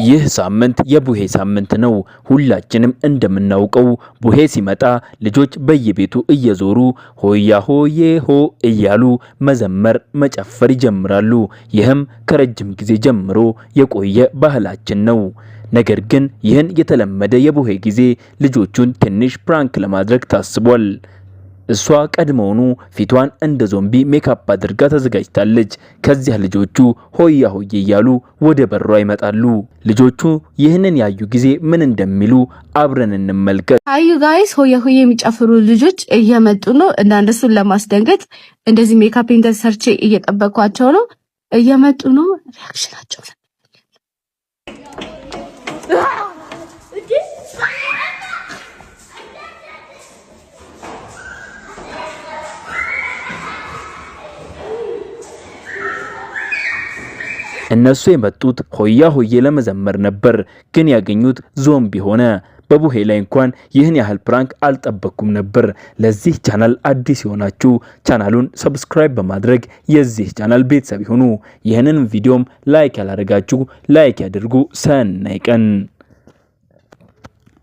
ይህ ሳምንት የቡሄ ሳምንት ነው። ሁላችንም እንደምናውቀው ቡሄ ሲመጣ ልጆች በየቤቱ እየዞሩ ሆያ ሆዬ ሆ እያሉ መዘመር መጨፈር ይጀምራሉ። ይህም ከረጅም ጊዜ ጀምሮ የቆየ ባህላችን ነው። ነገር ግን ይህን የተለመደ የቡሄ ጊዜ ልጆቹን ትንሽ ፕራንክ ለማድረግ ታስቧል። እሷ ቀድሞውኑ ፊቷን እንደ ዞምቢ ሜካፕ አድርጋ ተዘጋጅታለች። ከዚያ ልጆቹ ሆያ ሆዬ እያሉ ወደ በሯ ይመጣሉ። ልጆቹ ይህንን ያዩ ጊዜ ምን እንደሚሉ አብረን እንመልከት። አዩ ጋይስ ሆያ ሆዬ የሚጨፍሩ ልጆች እየመጡ ነው እና እነሱን ለማስደንገጥ እንደዚህ ሜካፕ ሰርቼ እየጠበኳቸው ነው። እየመጡ ነው። ሪአክሽናቸው እነሱ የመጡት ሆያ ሆዬ ለመዘመር ነበር፣ ግን ያገኙት ዞምቢ ሆነ። በቡሄ ላይ እንኳን ይህን ያህል ፕራንክ አልጠበኩም ነበር። ለዚህ ቻናል አዲስ የሆናችሁ ቻናሉን ሰብስክራይብ በማድረግ የዚህ ቻናል ቤተሰብ ይሁኑ። ይህንን ቪዲዮም ላይክ ያላደረጋችሁ ላይክ ያድርጉ። ሰናይ ቀን